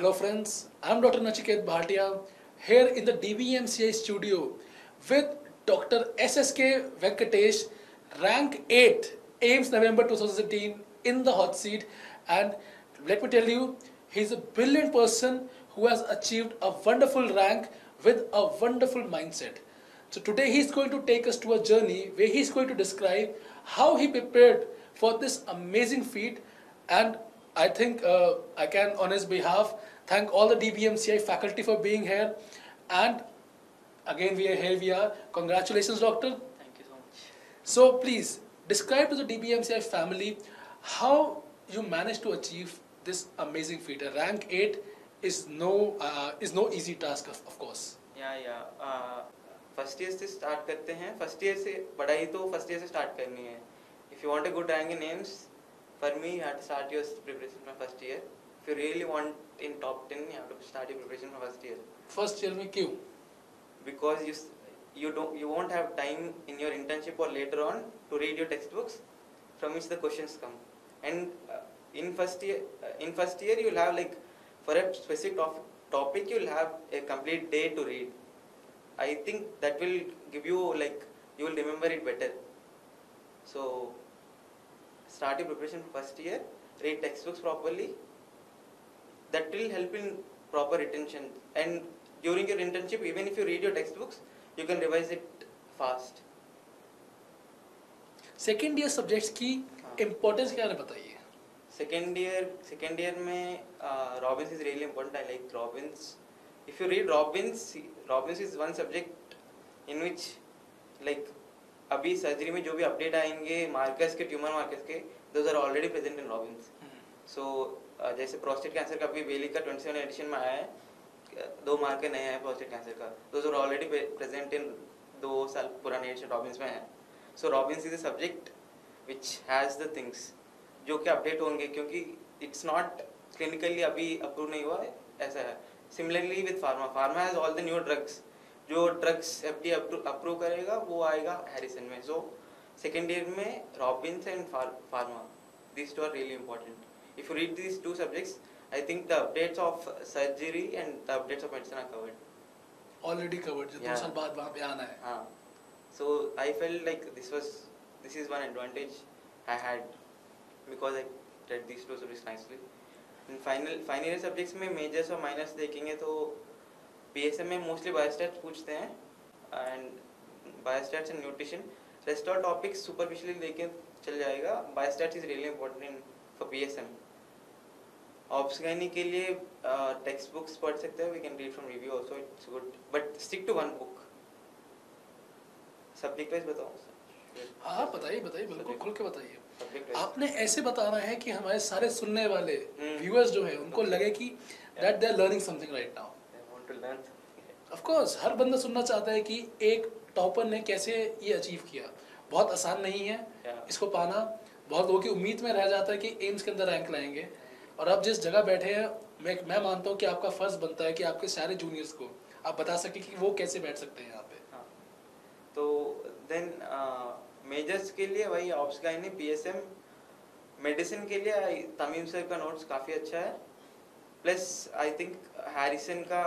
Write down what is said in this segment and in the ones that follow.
Hello friends, I'm Dr. Nachiket Bhatia here in the Dbmci studio with Dr. SSK Venkatesh, rank 8, AIIMS November 2018 in the hot seat, and let me tell you, he's a brilliant person who has achieved a wonderful rank with a wonderful mindset. So today he's going to take us to a journey where he's going to describe how he prepared for this amazing feat, and I think I can on his behalf thank all the DBMCI faculty for being here, and again we are. Congratulations, doctor. Thank you so much. So please describe to the DBMCI family how you managed to achieve this amazing feat. A rank 8 is no easy task of course. First year से start करते हैं. First year से पढ़ाई तो first year से start करनी है. If you want a good rank in AIIMS, for me you have to start your preparation from first year. If you really want in top 10 you have to start your preparation from first year. First year में क्यों? Because you won't have time in your internship or later on to read your textbooks from which the questions come. And in first year you'll have, like, for a specific topic you'll have a complete day to read. I think that will give you, like, you will remember it better. So start your preparation first year, read textbooks properly. That will help in proper retention. And during your internship, even if you read your textbooks, you can revise it fast. Second year subjects की importance क्या है बताइए. Second year में Robbins is really important. I like Robbins. If you read Robbins is one subject in which, like, अभी surgery में जो भी update आएंगे मार्कर्स के, ट्यूमर मार्कर्स के, those are already present in Robbins. So जैसे prostate cancer का भी बेली का 27 एडिशन में आया है, 2 मार्कर नए हैं प्रोस्टेट कैंसर का, those are already present in 2 साल पुराने एडिशन रॉबिन्स में है. So Robbins is a subject which has the things जो कि अपडेट होंगे, क्योंकि it's not clinically अभी अप्रूव नहीं हुआ है, ऐसा है. Similarly with pharma has all the new drugs. जो drugs FDA अप्रूव करेगा वो आएगा हैरिसन में. So second year में Robbins and pharma, these two are really important. If you read these two subjects, I think the updates of surgery and the updates of medicine are covered. Already covered. जो 2 साल बाद वहाँ पे आना है. हाँ. So I felt like this is one advantage I had because I read these two subjects nicely. And final year subjects में majors और minors देखेंगे तो PSM में mostly biostats पूछते हैं and biostats and nutrition. Rest all topics superficially लेके चल जाएगा. Biostats is really important for PSM. ऑब्सगाइनी के लिए टेक्स्ट बुक्स पढ़ सकते हैं. We can read from review also, it's good, but stick to one book. Subject wise बताओ. हाँ बताइए बिल्कुल खुल के बताइए. आपने ऐसे बताना है कि हमारे सारे सुनने वाले व्यूअर्स जो हैं उनको लगे कि that they are learning something right now. They want to learn. Of course हर बंदा सुनना चाहता है कि एक टॉपर ने कैसे ये अचीव किया. बहुत आसान नहीं है इसको पाना. बहुत लोगों की उम्मीद में रह जाता है कि एम्स के अंदर रैंक लाएंगे, और आप जिस जगह बैठे हैं मैं मानता हूँ कि आपका फर्ज बनता है कि आपके सारे जूनियर्स को आप बता सकें कि वो कैसे बैठ सकते हैं यहाँ पे. हाँ. तो देन मेजर्स के लिए वही ऑब्सगाइनी, पीएसएम. मेडिसिन के लिए तमीम सर का नोट्स काफ़ी अच्छा है. प्लस आई थिंक हैरिसन का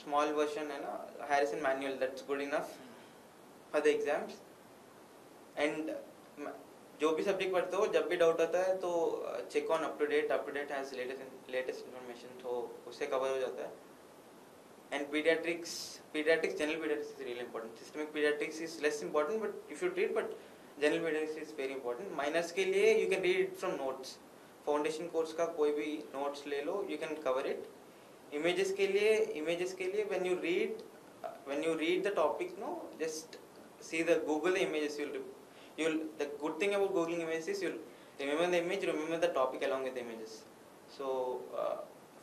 स्मॉल वर्जन है ना, Harrison manual, that's good enough for the exams. And जो भी सब्जेक्ट पढ़ते हो जब भी डाउट होता है तो check on up to date has latest information, तो उससे कवर हो जाता है. And paediatrics general paediatrics is really important. Systemic paediatrics is less important but if you treat, but general paediatrics is very important. Minors के लिए you can read from notes. Foundation course का कोई भी notes ले लो, you can cover it. Images के लिए when you read the topic, no, just see the Google the images. The good thing about googling images is you'll remember the image, remember the topic along with the images. So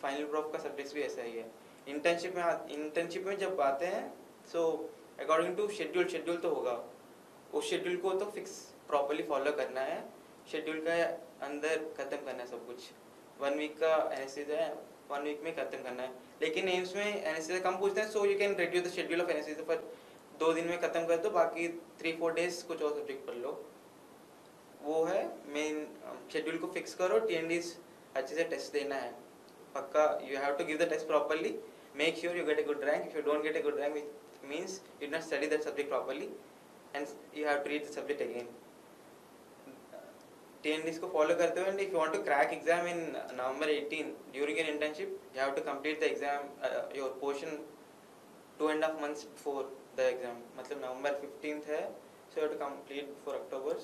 final prof का subjects भी ऐसा ही है. internship में जब आते हैं, so according to schedule तो होगा. उस schedule को तो fix properly follow करना है. schedule का अंदर खत्म करना है सब कुछ. 1 week का anesthesia है, 1 week में खत्म करना है. लेकिन एम्स में anesthesia कम पूछते हैं, so you can reduce the schedule of anesthesia पर 2 दिन में खत्म कर दो, बाकी 3-4 days कुछ और सब्जेक्ट पढ़ लो. वो है मेन. शेड्यूल को फिक्स करो, TNDs अच्छे से टेस्ट देना है. पक्का you have to give the test properly, make sure you get a good rank. If you don't get a good rank, it means you did not study that subject properly and you have to read the subject again. TNDs को follow करते हुए, and if you want to crack exam in November 18 during your internship, you have to complete the exam, your portion 2.5 months before the exam. मतलब November 15th है, so you have to complete before October.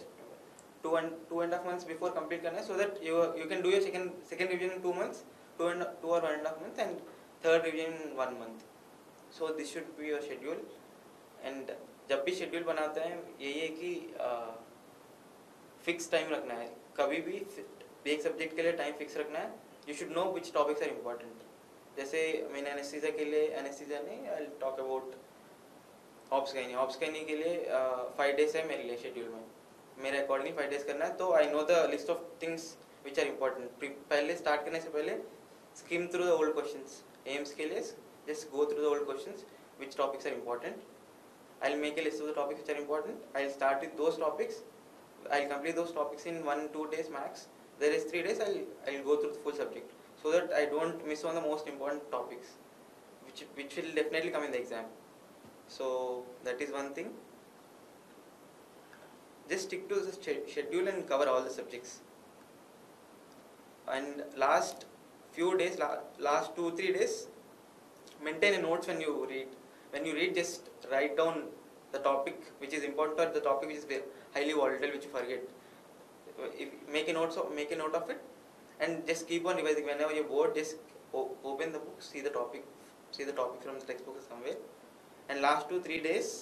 2.5 months before complete करना है, so that you can do your second revision in 2 months, 2 or 1.5 months, and third revision in 1 month. So this should be your schedule. And जब भी schedule बनाते हैं यही है कि fix time रखना है. कभी भी एक सब्जेक्ट के लिए टाइम फिक्स रखना है. You should know which topics are important. जैसे मैंने एनेस्थीसिया के लिए, एनेस्थीसिया नहीं, आई टॉक अबाउट ऑब्सगाइनी के लिए 5 days है मेरे लिए शेड्यूल में. मेरे अकॉर्डिंगली 5 days करना है, तो I know the list of things which are important. पहले स्टार्ट करने से पहले skim through the old questions. AIIMS के लिए just go through the old questions, which topics are important. I will make a list of the topics which are important. I will start with those topics. I'll complete those topics in 1-2 days max. There is 3 days I'll go through the full subject, so that I don't miss on the most important topics, which will definitely come in the exam. So that is one thing. Just stick to the schedule and cover all the subjects. And last few days, last 2-3 days, maintain a notes when you read. When you read, just write down the topic which is important or the topic which is highly volatile, which you forget. If make a note of it, and just keep on revising. Whenever you're bored, just open the book, see the topic from the textbook somewhere. And last 2-3 days,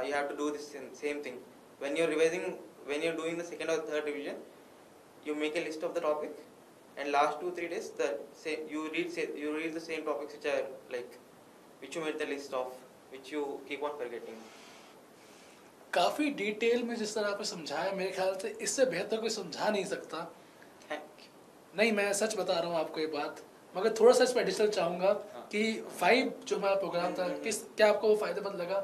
you have to do this same thing. When you're revising, when you're doing the second or third revision, you make a list of the topic, and last 2-3 days, you read the same topics which are like, which you made the list of, which you keep on forgetting. काफ़ी detail में जिस तरह आपने समझाया, मेरे ख्याल से इससे बेहतर कोई समझा नहीं सकता. नहीं, मैं सच बता रहा हूँ आपको ये बात. मगर थोड़ा सा इस पर एडिशनल चाहूँगा कि 5 जो हमारा प्रोग्राम था, क्या आपको वो फ़ायदेमंद लगा?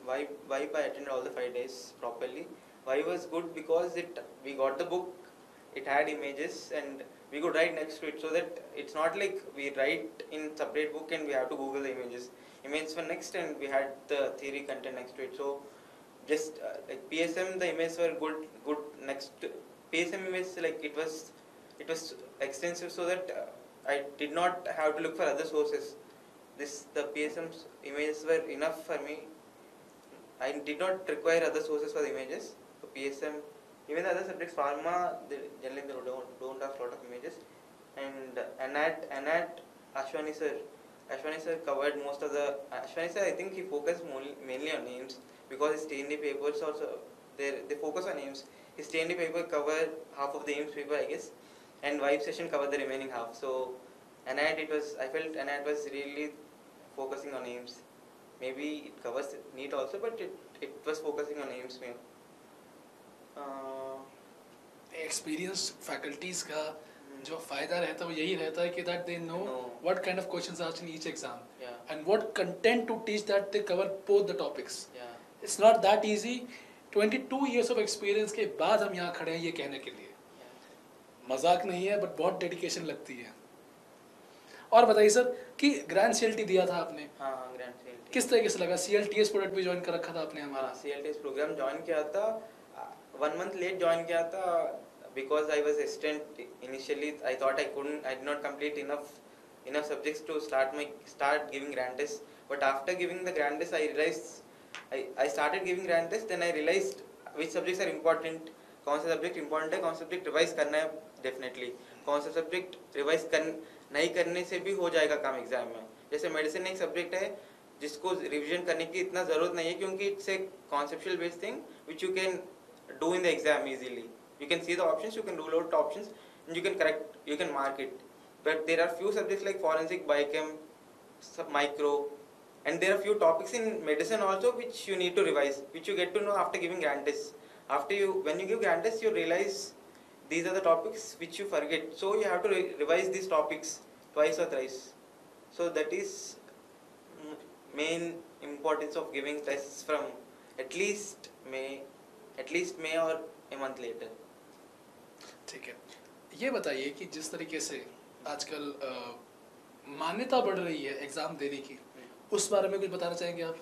Why I attended all the 5 days properly. Why was good because we got the book, it had images, and we could write next to it, so that it's not like we write in separate book and we have to Google the images. Images were next, and we had the theory content next to it. So just like PSM, the images were good next to PSM images, like it was extensive, so that I did not have to look for other sources. The PSM's images were enough for me. I did not require other sources for the images. So PSM, even the other subjects, pharma, they generally don't have a lot of images. And ANAT, Ashwani sir covered most of the. Ashwani sir, I think he focused mainly on names, because his TND papers also, they focus on names. His TND paper covered half of the AIIMS paper, I guess, and vibe session covered the remaining half. So ANAT, I felt ANAT was really focusing on AIIMS. Maybe it covers NEET also, but it was focusing on AIIMS. Experience faculties का जो फायदा रहता है वो यही रहता है कि that they know what kind of questions are in each exam and what content to teach, that they cover both the topics. It's not that easy. 22 years of experience के बाद हम यहाँ खड़े हैं ये कहने के लिए. मजाक नहीं है, बट बहुत डेडिकेशन लगती है. और बताइए सर कि ग्रैंड CLT दिया था आपने. हाँ, ग्रैंड CLT किस तरीके से लगा? CLTS प्रोडक्ट भी ज्वाइन कर रखा था आपने हमारा? CLTS प्रोग्राम ज्वाइन किया था. 1 month लेट ज्वाइन किया था, because I was assistant initially. I thought I did not complete enough subjects to start giving grand tests. But after giving the grand test, I realized I started giving grand tests. Then I realized which subjects are important, कौन सा subject important है, कौन सा subject revise करना है definitely, कौन सा subject revise नहीं करने से भी हो जाएगा काम एग्जाम में. जैसे मेडिसिन एक सब्जेक्ट है जिसको रिवीजन करने की इतना ज़रूरत नहीं है, क्योंकि it's a conceptual based thing which you can do in the exam easily. You can see the options, you can rule out options, and you can correct, you can mark it. But there are few subjects like forensic, biochem, micro, and there are few topics in medicine also which you need to revise, which you get to know after giving grand tests. When you give grand tests, you realize these are the topics which you forget. So you have to revise these topics twice or thrice. So that is main importance of giving tests from at least May or a month later. ठीक है. ये बताइए कि जिस तरीके से आजकल मान्यता बढ़ रही है एग्जाम देने की, उस बारे में कुछ बताना चाहेंगे आप?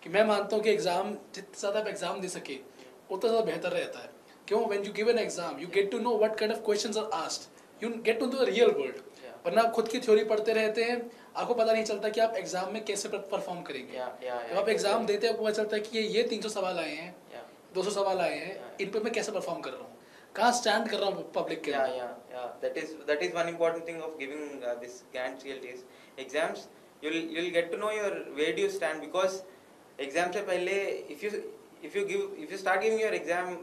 कि मैं मानता हूँ कि एग्जाम जितने ज़्यादा आप एग्जाम दे सके उतना ज़्यादा बेहतर रहता है। क्यों? When you give an exam you get to know what kind of questions are asked, you get to know the real world. वरना आप खुद की थ्योरी पढ़ते रहते हैं, आपको पता नहीं चलता कि आप एग्जाम में कैसे परफॉर्म करेंगे। जब आप एग्जाम देते हैं आपको पता चलता है कि ये 300 सवाल आए हैं, 200 सवाल आए हैं, इन पे मैं कैसे परफॉर्म कर रहा हूँ, कहाँ स्टैंड कर रहा हूँ पब्लिक के Yeah. That is one important thing of giving this grant CLTs exams. You'll get to know your where do you stand, because exam से पहले if you start giving your exam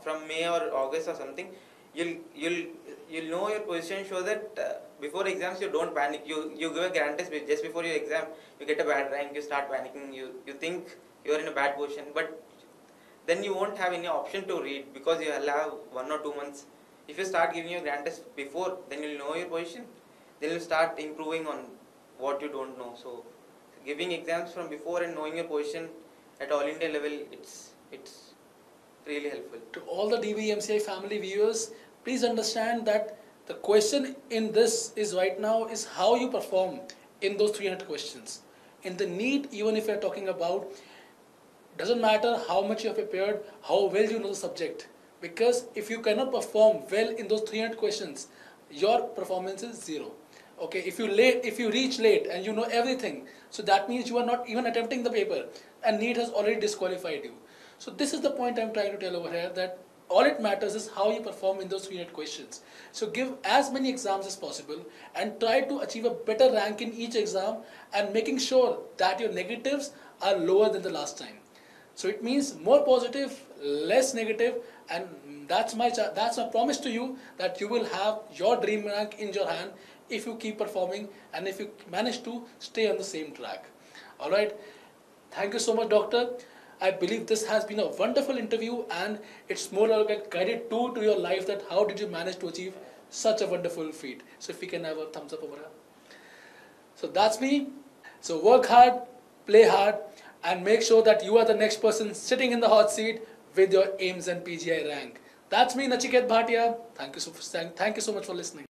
from May or August or something, you'll know your position, so that before exams you don't panic. You give a grant test just before your exam, you get a bad rank, you start panicking, you think you are in a bad position, but then you won't have any option to read because you will have 1 or 2 months. If you start giving your grand test before, then you'll know your position. Then you'll start improving on what you don't know. So, giving exams from before and knowing your position at all India level, it's really helpful. To all the DBMCI family viewers, please understand that the question in this is right now is how you perform in those 300 questions. In the NEET, even if you are talking about, doesn't matter how much you have prepared, how well you know the subject. Because if you cannot perform well in those 300 questions, your performance is zero. Okay, if you reach late and you know everything, so that means you are not even attempting the paper, and NEET has already disqualified you. So this is the point I'm trying to tell over here, that all it matters is how you perform in those 300 questions. So give as many exams as possible and try to achieve a better rank in each exam, and making sure that your negatives are lower than the last time. So it means more positive, less negative, and that's my promise to you, that you will have your dream rank in your hand if you keep performing and if you manage to stay on the same track. All right. Thank you so much, doctor. I believe this has been a wonderful interview, and it's more like a guided tour to your life, that how did you manage to achieve such a wonderful feat. So if we can have a thumbs up over here. So that's me. So work hard, play hard, and make sure that you are the next person sitting in the hot seat with your AIIMS and PGI rank. That's me, Nachiket Bhatia. Thank you so much for listening.